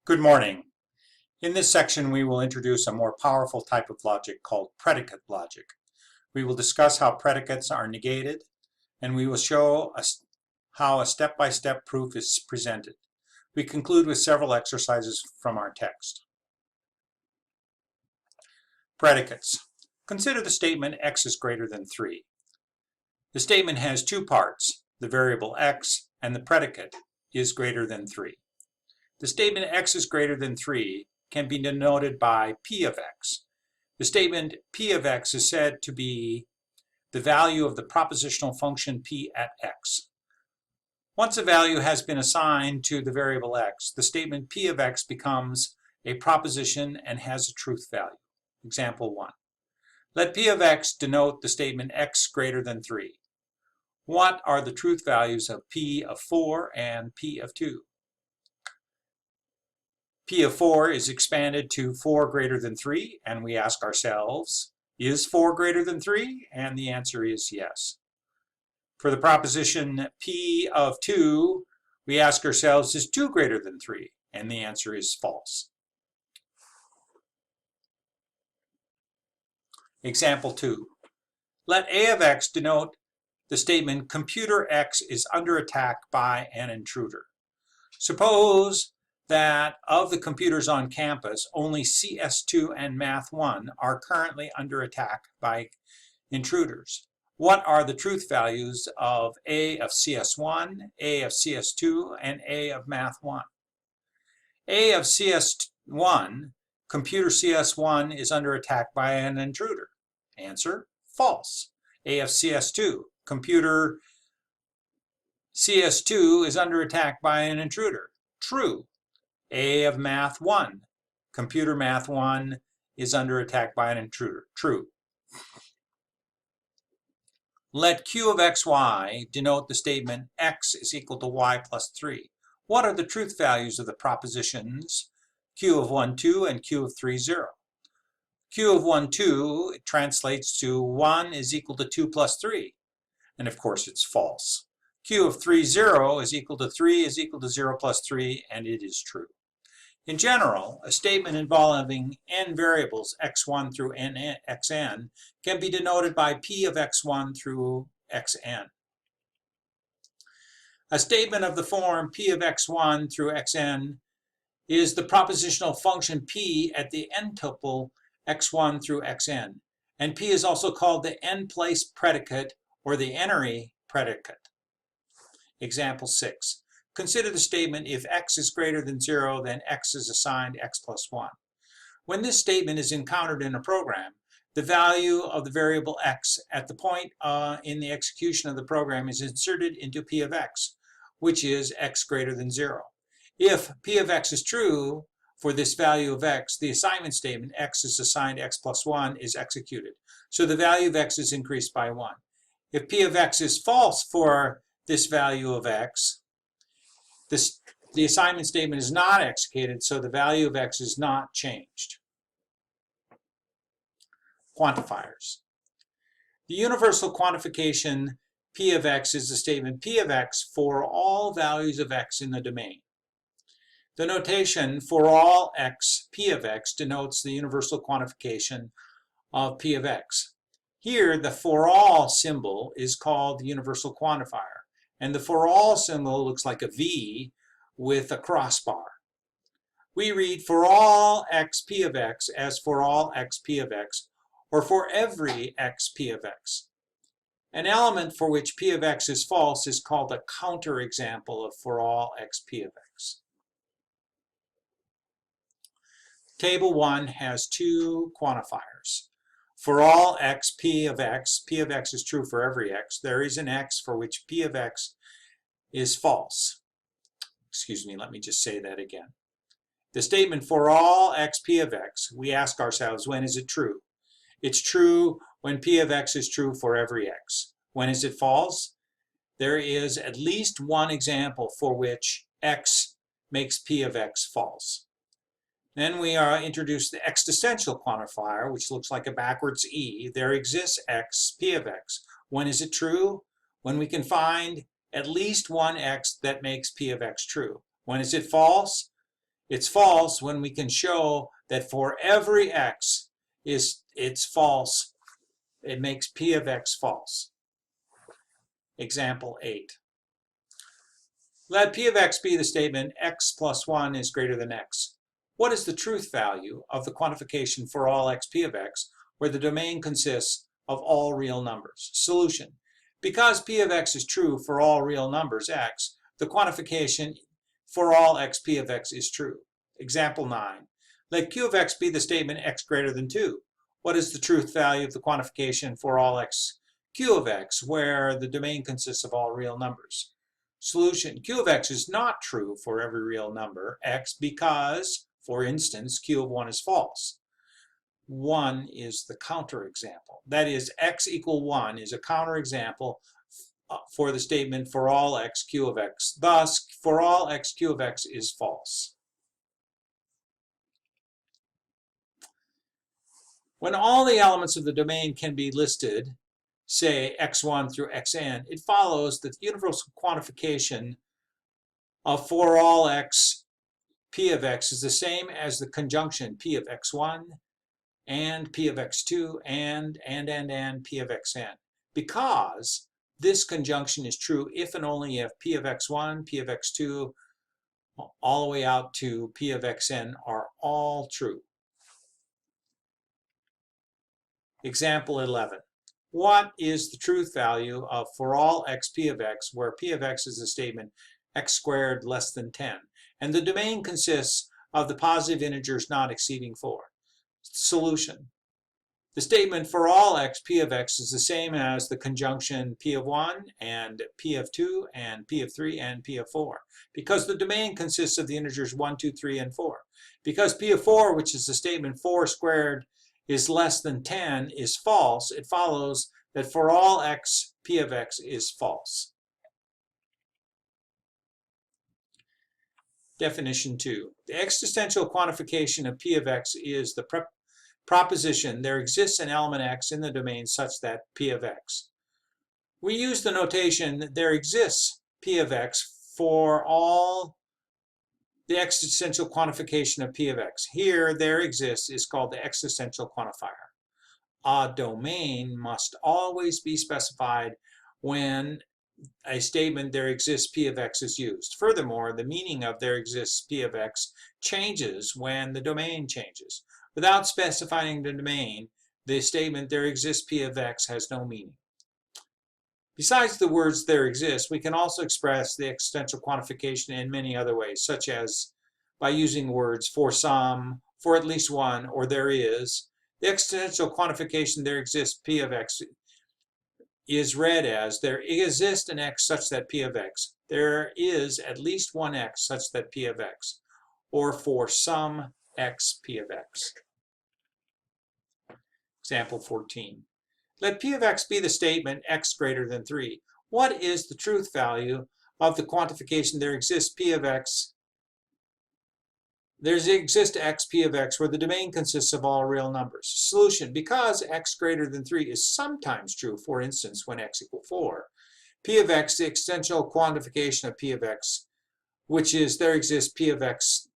Good morning. In this section, we will introduce a more powerful type of logic called predicate logic. We will discuss how predicates are negated, and we will show how a step-by-step proof is presented. We conclude with several exercises from our text. Predicates. Consider the statement x is greater than 3. The statement has two parts, the variable x and the predicate is greater than 3. The statement x is greater than 3 can be denoted by p of x. The statement p of x is said to be the value of the propositional function p at x. Once a value has been assigned to the variable x, the statement p of x becomes a proposition and has a truth value. Example 1. Let p of x denote the statement x greater than 3. What are the truth values of p of 4 and p of 2? P of 4 is expanded to 4 greater than 3, and we ask ourselves, is 4 greater than 3? And the answer is yes. For the proposition P of 2, we ask ourselves, is 2 greater than 3? And the answer is false. Example 2. Let A of x denote the statement computer X is under attack by an intruder. Suppose that of the computers on campus, only CS2 and Math 1 are currently under attack by intruders. What are the truth values of A of CS1, A of CS2, and A of Math 1? A of CS1, computer CS1 is under attack by an intruder. Answer, false. A of CS2, computer CS2 is under attack by an intruder. True. A of Math 1, computer Math 1 is under attack by an intruder. True. Let Q of xy denote the statement x is equal to y plus 3. What are the truth values of the propositions Q of 1, 2 and Q of 3, 0? Q of 1, 2 translates to 1 is equal to 2 plus 3. And of course it's false. Q of 3, 0 is equal to 3 is equal to 0 plus 3, and it is true. In general, a statement involving n variables x1 through xn can be denoted by p of x1 through xn. A statement of the form p of x1 through xn is the propositional function p at the n-tuple x1 through xn, and p is also called the n-place predicate or the n-ary predicate. Example 6. Consider the statement, if x is greater than 0, then x is assigned x plus 1. When this statement is encountered in a program, the value of the variable x at the point in the execution of the program is inserted into p of x, which is x greater than 0. If p of x is true for this value of x, the assignment statement, x is assigned x plus 1, is executed. So the value of x is increased by 1. If p of x is false for this value of x, the assignment statement is not executed, so the value of x is not changed. Quantifiers. The universal quantification p of x is the statement p of x for all values of x in the domain. The notation for all x p of x denotes the universal quantification of p of x. Here, the for all symbol is called the universal quantifier, and the for all symbol looks like a V with a crossbar. We read for all x p of x as for all x p of x, or for every x p of x. An element for which p of x is false is called a counterexample of for all x p of x. Table 1 has two quantifiers. For all x p of x is true for every x. There is an x for which p of x is false. Excuse me, let me just say that again. The statement for all x p of x, we ask ourselves, when is it true? It's true when p of x is true for every x. When is it false? There is at least one example for which x makes p of x false. Then we introduce the existential quantifier, which looks like a backwards E. There exists x p of x. When is it true? When we can find at least one x that makes p of x true. When is it false? It's false when we can show that for every x it's false. It makes P of x false. Example 8. Let P of x be the statement x plus 1 is greater than x. What is the truth value of the quantification for all x P of x where the domain consists of all real numbers? Solution. Because P of x is true for all real numbers x, the quantification for all x P of x is true. Example 9. Let Q of x be the statement x greater than 2. What is the truth value of the quantification for all x Q of x where the domain consists of all real numbers? Solution. Q of x is not true for every real number x because, for instance, Q of 1 is false. 1 is the counterexample. That is, x equal 1 is a counterexample for the statement for all x Q of x. Thus, for all x Q of x is false. When all the elements of the domain can be listed, say x1 through xn, it follows that the universal quantification of for all x P of x is the same as the conjunction P of x1 and P of x2 and P of xn, because this conjunction is true if and only if P of x1, P of x2, all the way out to P of xn are all true. Example 11. What is the truth value of for all x P of x where P of x is the statement x squared less than 10 and the domain consists of the positive integers not exceeding 4? Solution. The statement for all x P of x is the same as the conjunction P of 1 and P of 2 and P of 3 and P of 4 because the domain consists of the integers 1, 2, 3, and 4. Because P of 4, which is the statement 4 squared is less than 10, is false, it follows that for all x P of x is false. Definition 2. The existential quantification of P of x is the proposition there exists an element x in the domain such that P of x. We use the notation there exists P of x for all the existential quantification of P of x. Here, there exists is called the existential quantifier. A domain must always be specified when a statement there exists P of x is used. Furthermore, the meaning of there exists P of x changes when the domain changes. Without specifying the domain, the statement there exists P of x has no meaning. Besides the words there exists, we can also express the existential quantification in many other ways, such as by using words for some, for at least one, or there is. The existential quantification there exists P of x is read as there exists an x such that P of x. There is at least one x such that P of x, or for some x P of x. Example 14. Let P of x be the statement x greater than 3. What is the truth value of the quantification there exists P of x? There exists x P of x where the domain consists of all real numbers. Solution. Because x greater than 3 is sometimes true, for instance, when x equals 4, P of x, the existential quantification of P of x, which is there exists P of x,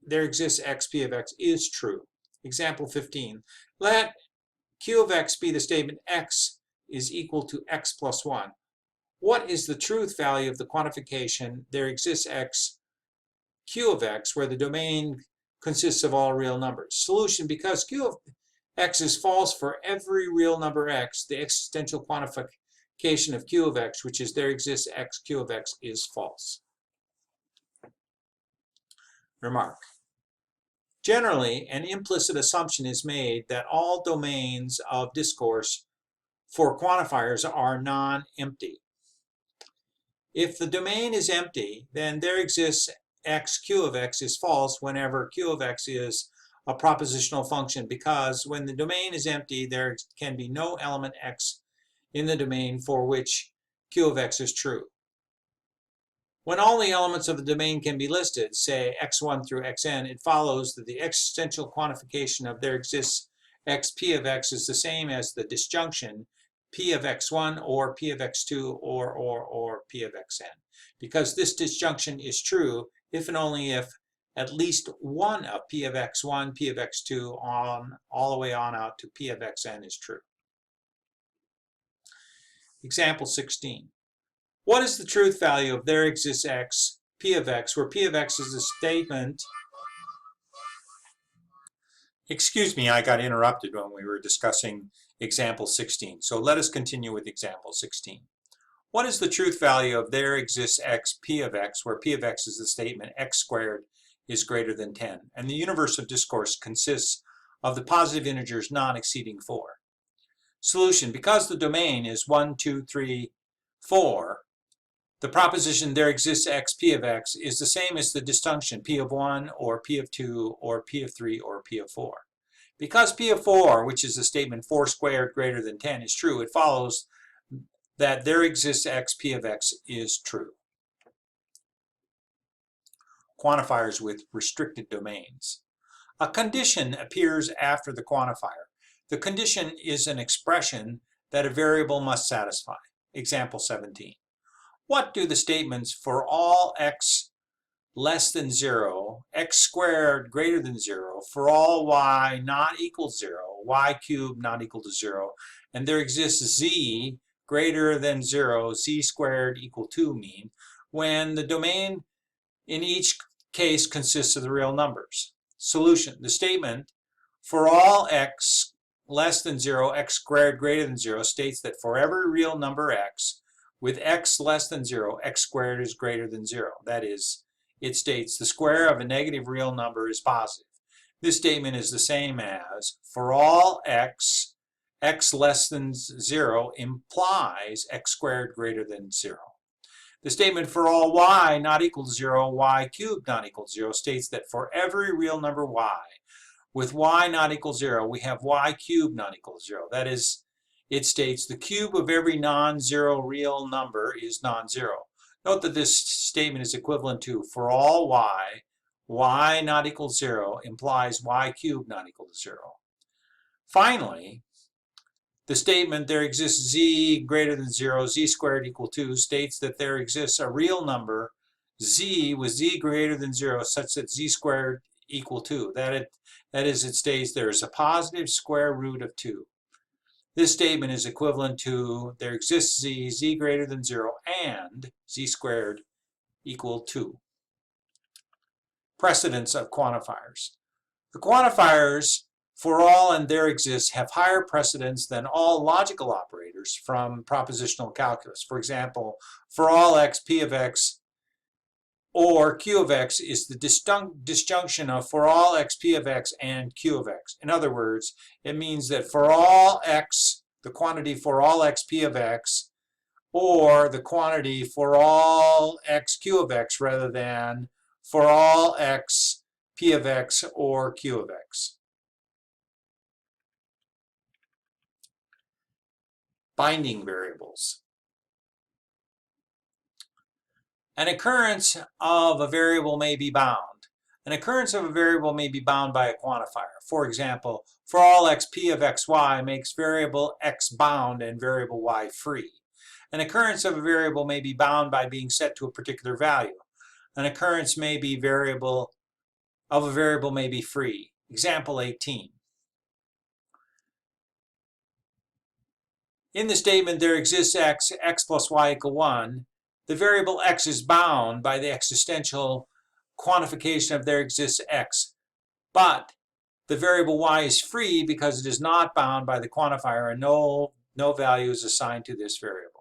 there exists x P of x, is true. Example 15. Let Q of x be the statement x is equal to x plus 1. What is the truth value of the quantification there exists x Q of x where the domain consists of all real numbers? Solution. Because Q of x is false for every real number x, the existential quantification of Q of x, which is there exists x Q of x, is false. Remark. Generally, an implicit assumption is made that all domains of discourse for quantifiers are non-empty. If the domain is empty, then there exists x Q of x is false whenever Q of x is a propositional function, because when the domain is empty, there can be no element x in the domain for which Q of x is true. When all the elements of the domain can be listed, say x1 through xn, it follows that the existential quantification of there exists x P of x is the same as the disjunction P of x1 or P of x2 or P of xn. Because this disjunction is true if and only if at least one of P of x1, P of x2 on all the way on out to P of xn is true. Example 16. What is the truth value of there exists x, P of x, where P of x is a statement? Excuse me, I got interrupted when we were discussing example 16. So let us continue with example 16. What is the truth value of there exists x, P of x, where P of x is the statement x squared is greater than 10, and the universe of discourse consists of the positive integers not exceeding 4? Solution: because the domain is 1, 2, 3, 4, the proposition there exists x, P of x is the same as the disjunction P of 1 or P of 2 or P of 3 or P of 4. Because P of 4, which is the statement 4 squared greater than 10, is true, it follows that there exists x, P of x is true. Quantifiers with restricted domains. A condition appears after the quantifier. The condition is an expression that a variable must satisfy. Example 17. What do the statements for all x less than 0, x squared greater than 0, for all y not equal to 0, y cubed not equal to 0, and there exists z greater than 0, z squared equal 2 mean when the domain in each case consists of the real numbers? Solution: the statement for all x less than 0, x squared greater than 0 states that for every real number x with x less than 0, x squared is greater than 0. That is, it states the square of a negative real number is positive. This statement is the same as for all x, x less than 0 implies x squared greater than 0. The statement for all y not equal to 0, y cubed not equal to 0 states that for every real number y with y not equal to 0, we have y cubed not equal to 0. That is, it states the cube of every non-zero real number is non-zero. Note that this statement is equivalent to for all y not equal to 0 implies y cubed not equal to 0. Finally, the statement there exists z greater than 0, z squared equal 2 states that there exists a real number z with z greater than 0 such that z squared equal 2. That is, it states there is a positive square root of 2. This statement is equivalent to there exists z greater than 0, and z squared equal 2. Precedence of quantifiers. The quantifiers for all and there exists have higher precedence than all logical operators from propositional calculus. For example, for all x, P of x or Q of x is the disjunction of for all x, P of x and Q of x. In other words, it means that for all x, the quantity for all x, P of x, or the quantity for all x, Q of x, rather than for all x, P of x, or Q of x. Binding variables. An occurrence of a variable may be bound. An occurrence of a variable may be bound by a quantifier. For example, for all x, P of xy makes variable x bound and variable y free. An occurrence of a variable may be bound by being set to a particular value. An occurrence may be variable of a variable may be free. Example 18. In the statement there exists x, x plus y equal 1, the variable x is bound by the existential quantification of there exists x, but the variable y is free because it is not bound by the quantifier and no value is assigned to this variable.